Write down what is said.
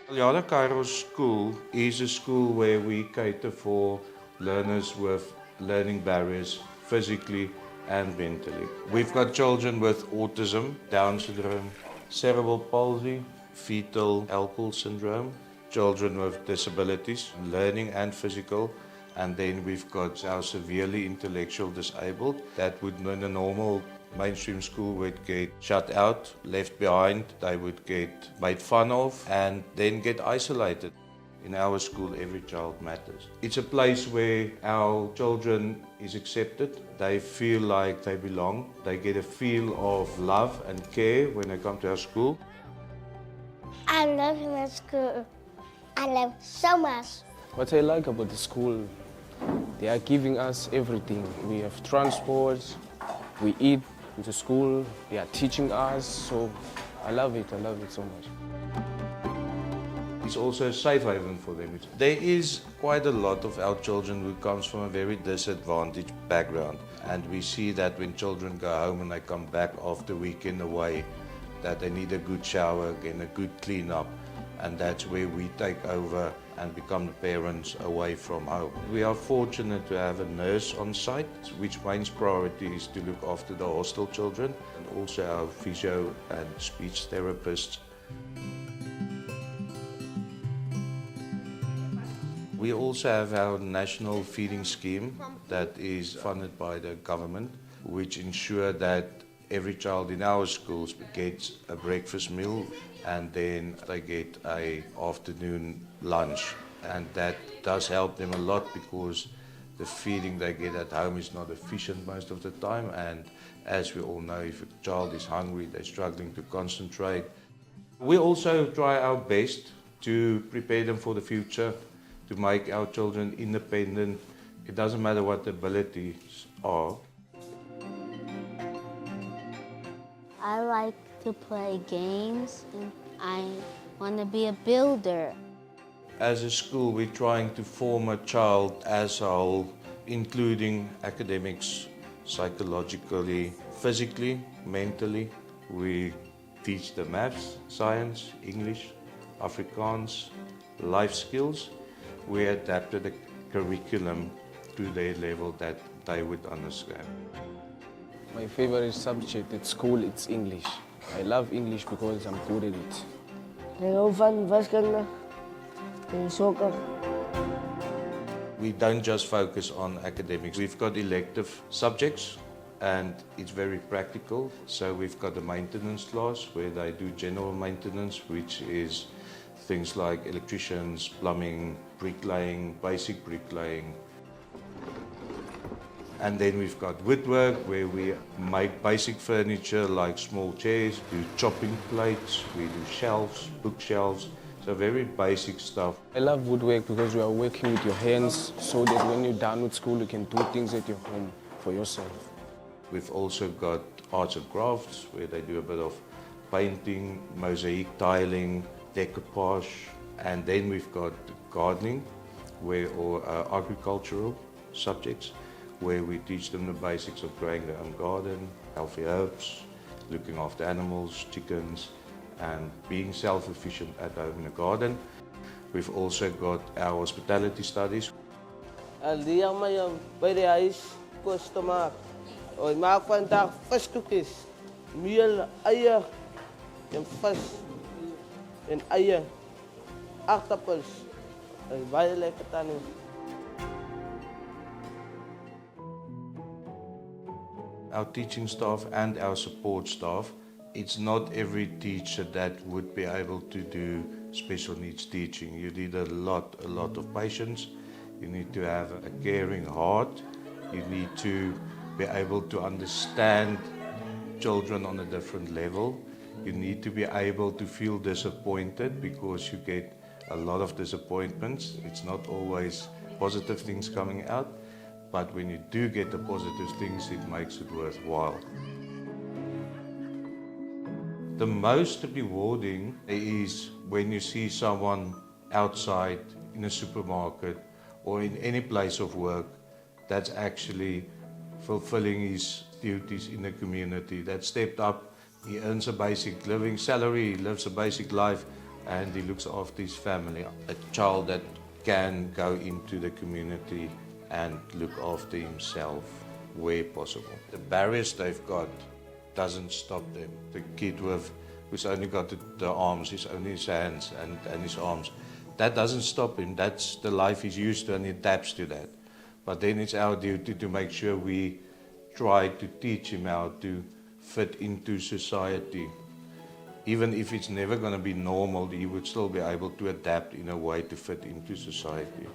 Eljada Kairos School is a school where we cater for learners with learning barriers physically and mentally. We've got children with autism, Down syndrome, cerebral palsy, fetal alcohol syndrome, children with disabilities, learning and physical, and then we've got our severely intellectual disabled that would in a normal mainstream school would get shut out, left behind, they would get made fun of and then get isolated. In our school, every child matters. It's a place where our children is accepted. They feel like they belong. They get a feel of love and care when they come to our school. I love my school. I love so much. What I like about the school, they are giving us everything. We have transport, we eat in the school, they are teaching us, so I love it so much. It's also a safe haven for them. There is quite a lot of our children who comes from a very disadvantaged background, and we see that when children go home and they come back after weekend away, that they need a good shower, again, a good clean up, and that's where we take over and become the parents away from home. We are fortunate to have a nurse on site, which main priority is to look after the hostel children, and also our physio and speech therapists. We also have our national feeding scheme that is funded by the government, which ensure that every child in our schools gets a breakfast meal and then they get an afternoon lunch. And that does help them a lot because the feeding they get at home is not efficient most of the time. And as we all know, if a child is hungry, they're struggling to concentrate. We also try our best to prepare them for the future, to make our children independent. It doesn't matter what the abilities are. I like to play games and I want to be a builder. As a school, we're trying to form a child as a whole, including academics, psychologically, physically, mentally. We teach them maths, science, English, Afrikaans, life skills. We adapted the curriculum to their level that they would understand. My favorite subject at school is English. I love English because I'm good at it. Ik hou van wiskunde en sokker. We don't just focus on academics. We've got elective subjects and it's very practical. So we've got a maintenance class where they do general maintenance, which is things like electricians, plumbing, bricklaying, basic bricklaying. And then we've got woodwork where we make basic furniture like small chairs, do chopping plates, we do shelves, bookshelves, so very basic stuff. I love woodwork because you are working with your hands so that when you're done with school you can do things at your home for yourself. We've also got arts and crafts where they do a bit of painting, mosaic tiling, decoupage, and then we've got gardening or agricultural subjects where we teach them the basics of growing their own garden, healthy herbs, looking after animals, chickens, and being self-sufficient at home in the garden. We've also got our hospitality studies. Die aan my by die huis kos te maak. Ons maak vandag viskoekies, meel, eier en vis en eier, aardappels. Dit is baie lekker tannie. Our teaching staff and our support staff, it's not every teacher that would be able to do special needs teaching. You need a lot of patience. You need to have a caring heart. You need to be able to understand children on a different level. You need to be able to feel disappointed because you get a lot of disappointments. It's not always positive things coming out. But when you do get the positive things, it makes it worthwhile. The most rewarding is when you see someone outside in a supermarket or in any place of work that's actually fulfilling his duties in the community, that stepped up, he earns a basic living salary, he lives a basic life, and he looks after his family. A child that can go into the community and look after himself where possible. The barriers they've got doesn't stop them. The kid who's only got the arms, he's only his hands and his arms, that doesn't stop him. That's the life he's used to and he adapts to that. But then it's our duty to make sure we try to teach him how to fit into society. Even if it's never going to be normal, he would still be able to adapt in a way to fit into society.